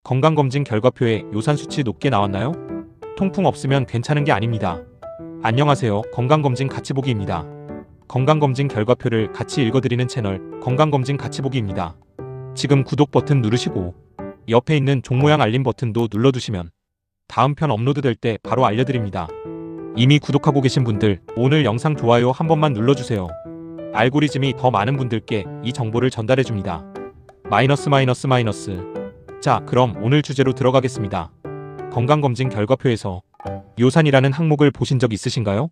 건강검진 결과표에 요산 수치 높게 나왔나요? 통풍 없으면 괜찮은 게 아닙니다. 안녕하세요. 건강검진 같이보기입니다. 건강검진 결과표를 같이 읽어드리는 채널 건강검진 같이보기입니다. 지금 구독 버튼 누르시고 옆에 있는 종 모양 알림 버튼도 눌러두시면 다음 편 업로드될 때 바로 알려드립니다. 이미 구독하고 계신 분들 오늘 영상 좋아요 한 번만 눌러주세요. 알고리즘이 더 많은 분들께 이 정보를 전달해줍니다. 마이너스. 자, 그럼 오늘 주제로 들어가겠습니다. 건강검진 결과표에서 요산이라는 항목을 보신 적 있으신가요?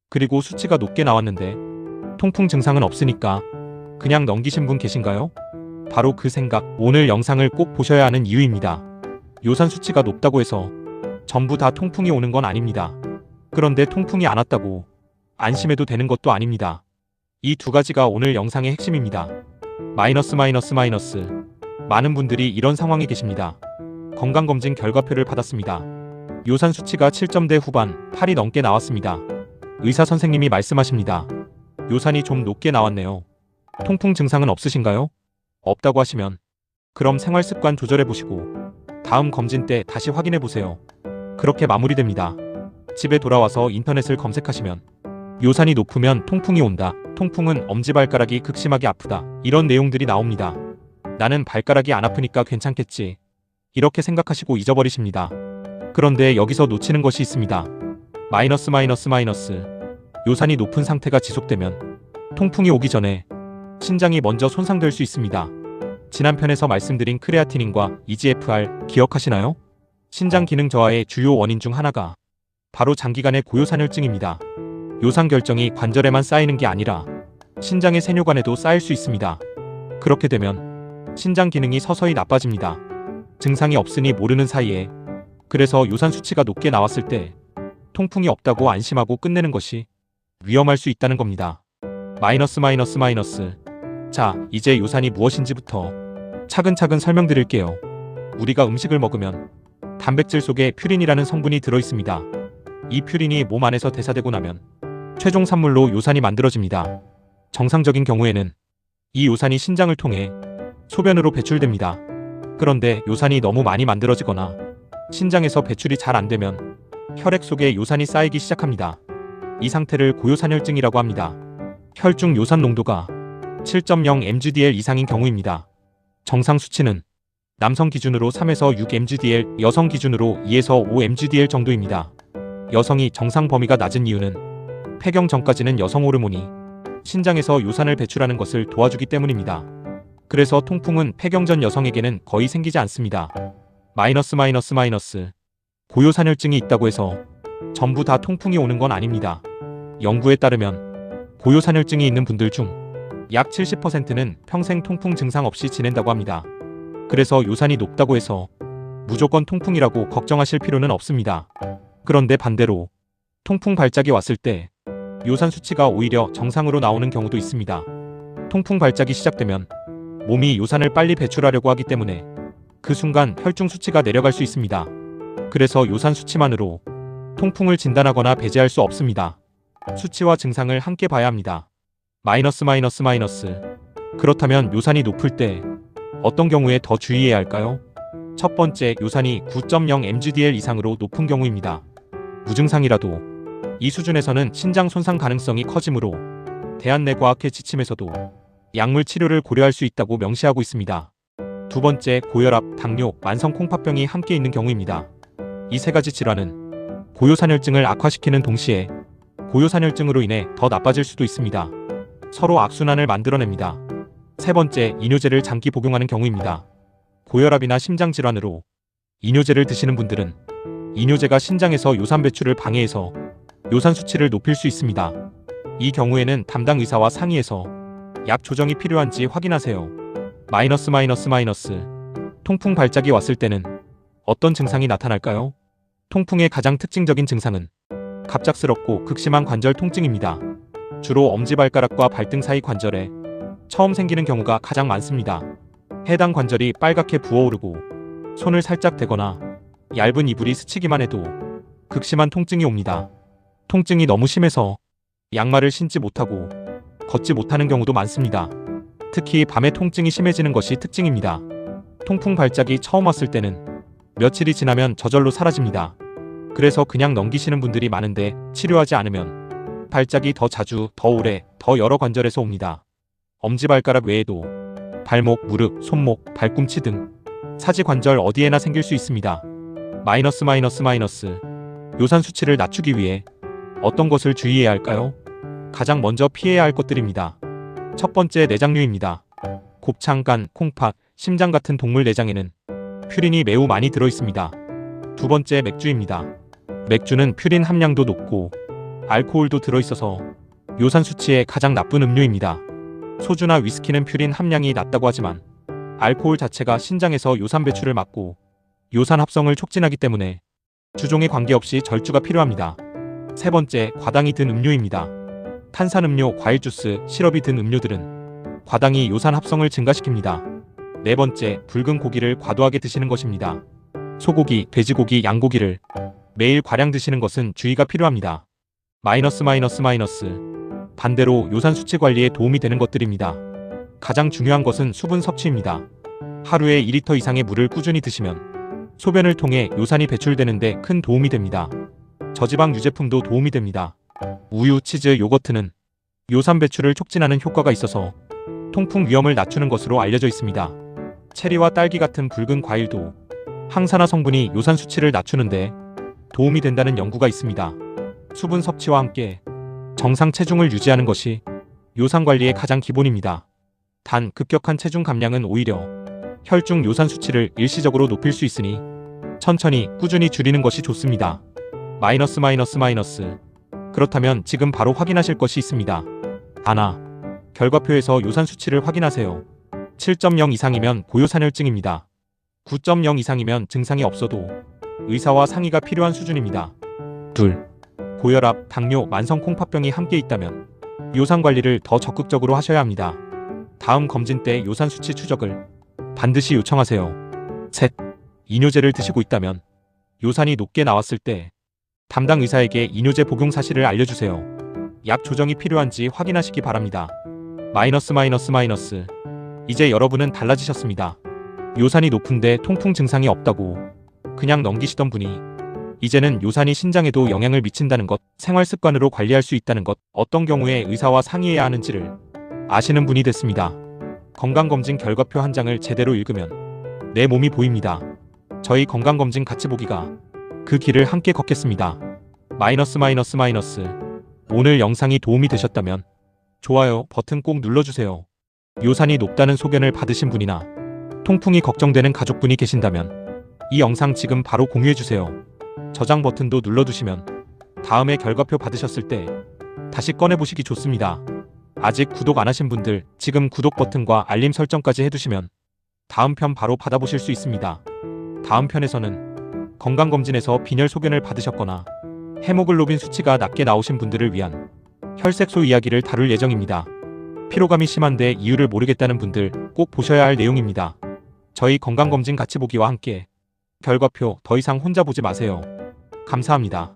그리고 수치가 높게 나왔는데 통풍 증상은 없으니까 그냥 넘기신 분 계신가요? 바로 그 생각, 오늘 영상을 꼭 보셔야 하는 이유입니다. 요산 수치가 높다고 해서 전부 다 통풍이 오는 건 아닙니다. 그런데 통풍이 안 왔다고 안심해도 되는 것도 아닙니다. 이 두 가지가 오늘 영상의 핵심입니다. 마이너스. 많은 분들이 이런 상황에 계십니다. 건강검진 결과표를 받았습니다. 요산 수치가 7점대 후반, 8이 넘게 나왔습니다. 의사 선생님이 말씀하십니다. 요산이 좀 높게 나왔네요. 통풍 증상은 없으신가요? 없다고 하시면 그럼 생활습관 조절해보시고 다음 검진 때 다시 확인해보세요. 그렇게 마무리됩니다. 집에 돌아와서 인터넷을 검색하시면 요산이 높으면 통풍이 온다. 통풍은 엄지발가락이 극심하게 아프다. 이런 내용들이 나옵니다. 나는 발가락이 안 아프니까 괜찮겠지. 이렇게 생각하시고 잊어버리십니다. 그런데 여기서 놓치는 것이 있습니다. 마이너스. 요산이 높은 상태가 지속되면 통풍이 오기 전에 신장이 먼저 손상될 수 있습니다. 지난 편에서 말씀드린 크레아티닌과 EGFR 기억하시나요? 신장 기능 저하의 주요 원인 중 하나가 바로 장기간의 고요산혈증입니다. 요산 결정이 관절에만 쌓이는 게 아니라 신장의 세뇨관에도 쌓일 수 있습니다. 그렇게 되면 신장 기능이 서서히 나빠집니다. 증상이 없으니 모르는 사이에. 그래서 요산 수치가 높게 나왔을 때 통풍이 없다고 안심하고 끝내는 것이 위험할 수 있다는 겁니다. 마이너스. 자, 이제 요산이 무엇인지부터 차근차근 설명드릴게요. 우리가 음식을 먹으면 단백질 속에 퓨린이라는 성분이 들어있습니다. 이 퓨린이 몸 안에서 대사되고 나면 최종 산물로 요산이 만들어집니다. 정상적인 경우에는 이 요산이 신장을 통해 소변으로 배출됩니다. 그런데 요산이 너무 많이 만들어지거나 신장에서 배출이 잘 안되면 혈액 속에 요산이 쌓이기 시작합니다. 이 상태를 고요산혈증이라고 합니다. 혈중 요산 농도가 7.0 mgdl 이상인 경우입니다. 정상 수치는 남성 기준으로 3에서 6 mgdl, 여성 기준으로 2에서 5 mgdl 정도입니다. 여성이 정상 범위가 낮은 이유는 폐경 전까지는 여성 호르몬이 신장에서 요산을 배출하는 것을 도와주기 때문입니다. 그래서 통풍은 폐경 전 여성에게는 거의 생기지 않습니다. 마이너스. 고요산혈증이 있다고 해서 전부 다 통풍이 오는 건 아닙니다. 연구에 따르면 고요산혈증이 있는 분들 중 약 70%는 평생 통풍 증상 없이 지낸다고 합니다. 그래서 요산이 높다고 해서 무조건 통풍이라고 걱정하실 필요는 없습니다. 그런데 반대로 통풍 발작이 왔을 때 요산 수치가 오히려 정상으로 나오는 경우도 있습니다. 통풍 발작이 시작되면 몸이 요산을 빨리 배출하려고 하기 때문에 그 순간 혈중 수치가 내려갈 수 있습니다. 그래서 요산 수치만으로 통풍을 진단하거나 배제할 수 없습니다. 수치와 증상을 함께 봐야 합니다. 마이너스. 그렇다면 요산이 높을 때 어떤 경우에 더 주의해야 할까요? 첫 번째, 요산이 9.0 mgdl 이상으로 높은 경우입니다. 무증상이라도 이 수준에서는 신장 손상 가능성이 커지므로 대한내과학회 지침에서도 약물 치료를 고려할 수 있다고 명시하고 있습니다. 두 번째, 고혈압, 당뇨, 만성 콩팥병이 함께 있는 경우입니다. 이 세 가지 질환은 고요산혈증을 악화시키는 동시에 고요산혈증으로 인해 더 나빠질 수도 있습니다. 서로 악순환을 만들어냅니다. 세 번째, 이뇨제를 장기 복용하는 경우입니다. 고혈압이나 심장질환으로 이뇨제를 드시는 분들은 이뇨제가 신장에서 요산 배출을 방해해서 요산 수치를 높일 수 있습니다. 이 경우에는 담당 의사와 상의해서 약 조정이 필요한지 확인하세요. 마이너스. 통풍 발작이 왔을 때는 어떤 증상이 나타날까요? 통풍의 가장 특징적인 증상은 갑작스럽고 극심한 관절 통증입니다. 주로 엄지발가락과 발등 사이 관절에 처음 생기는 경우가 가장 많습니다. 해당 관절이 빨갛게 부어오르고 손을 살짝 대거나 얇은 이불이 스치기만 해도 극심한 통증이 옵니다. 통증이 너무 심해서 양말을 신지 못하고 걷지 못하는 경우도 많습니다. 특히 밤에 통증이 심해지는 것이 특징입니다. 통풍 발작이 처음 왔을 때는 며칠이 지나면 저절로 사라집니다. 그래서 그냥 넘기시는 분들이 많은데 치료하지 않으면 발작이 더 자주, 더 오래, 더 여러 관절에서 옵니다. 엄지발가락 외에도 발목, 무릎, 손목, 발꿈치 등 사지관절 어디에나 생길 수 있습니다. 마이너스. 요산 수치를 낮추기 위해 어떤 것을 주의해야 할까요? 가장 먼저 피해야 할 것들입니다. 첫 번째, 내장류입니다. 곱창, 간, 콩팥, 심장 같은 동물 내장에는 퓨린이 매우 많이 들어있습니다. 두 번째, 맥주입니다. 맥주는 퓨린 함량도 높고 알코올도 들어있어서 요산 수치에 가장 나쁜 음료입니다. 소주나 위스키는 퓨린 함량이 낮다고 하지만 알코올 자체가 신장에서 요산 배출을 막고 요산 합성을 촉진하기 때문에 주종에 관계없이 절주가 필요합니다. 세 번째, 과당이 든 음료입니다. 탄산음료, 과일주스, 시럽이 든 음료들은 과당이 요산 합성을 증가시킵니다. 네 번째, 붉은 고기를 과도하게 드시는 것입니다. 소고기, 돼지고기, 양고기를 매일 과량 드시는 것은 주의가 필요합니다. 마이너스. 반대로 요산 수치 관리에 도움이 되는 것들입니다. 가장 중요한 것은 수분 섭취입니다. 하루에 2리터 이상의 물을 꾸준히 드시면 소변을 통해 요산이 배출되는데 큰 도움이 됩니다. 저지방 유제품도 도움이 됩니다. 우유, 치즈, 요거트는 요산 배출을 촉진하는 효과가 있어서 통풍 위험을 낮추는 것으로 알려져 있습니다. 체리와 딸기 같은 붉은 과일도 항산화 성분이 요산 수치를 낮추는데 도움이 된다는 연구가 있습니다. 수분 섭취와 함께 정상 체중을 유지하는 것이 요산 관리의 가장 기본입니다. 단, 급격한 체중 감량은 오히려 혈중 요산 수치를 일시적으로 높일 수 있으니 천천히 꾸준히 줄이는 것이 좋습니다. 마이너스. 그렇다면 지금 바로 확인하실 것이 있습니다. 하나, 결과표에서 요산 수치를 확인하세요. 7.0 이상이면 고요산혈증입니다. 9.0 이상이면 증상이 없어도 의사와 상의가 필요한 수준입니다. 둘, 고혈압, 당뇨, 만성 콩팥병이 함께 있다면 요산 관리를 더 적극적으로 하셔야 합니다. 다음 검진 때 요산 수치 추적을 반드시 요청하세요. 셋, 이뇨제를 드시고 있다면 요산이 높게 나왔을 때 담당 의사에게 이뇨제 복용 사실을 알려주세요. 약 조정이 필요한지 확인하시기 바랍니다. 마이너스. 이제 여러분은 달라지셨습니다. 요산이 높은데 통풍 증상이 없다고 그냥 넘기시던 분이 이제는 요산이 신장에도 영향을 미친다는 것, 생활 습관으로 관리할 수 있다는 것, 어떤 경우에 의사와 상의해야 하는지를 아시는 분이 됐습니다. 건강검진 결과표 한 장을 제대로 읽으면 내 몸이 보입니다. 저희 건강검진 같이 보기가 그 길을 함께 걷겠습니다. 마이너스. 오늘 영상이 도움이 되셨다면 좋아요 버튼 꼭 눌러주세요. 요산이 높다는 소견을 받으신 분이나 통풍이 걱정되는 가족분이 계신다면 이 영상 지금 바로 공유해주세요. 저장 버튼도 눌러두시면 다음에 결과표 받으셨을 때 다시 꺼내보시기 좋습니다. 아직 구독 안 하신 분들 지금 구독 버튼과 알림 설정까지 해두시면 다음 편 바로 받아보실 수 있습니다. 다음 편에서는 건강검진에서 빈혈 소견을 받으셨거나 헤모글로빈 수치가 낮게 나오신 분들을 위한 혈색소 이야기를 다룰 예정입니다. 피로감이 심한데 이유를 모르겠다는 분들 꼭 보셔야 할 내용입니다. 저희 건강검진 같이 보기와 함께 결과표 더 이상 혼자 보지 마세요. 감사합니다.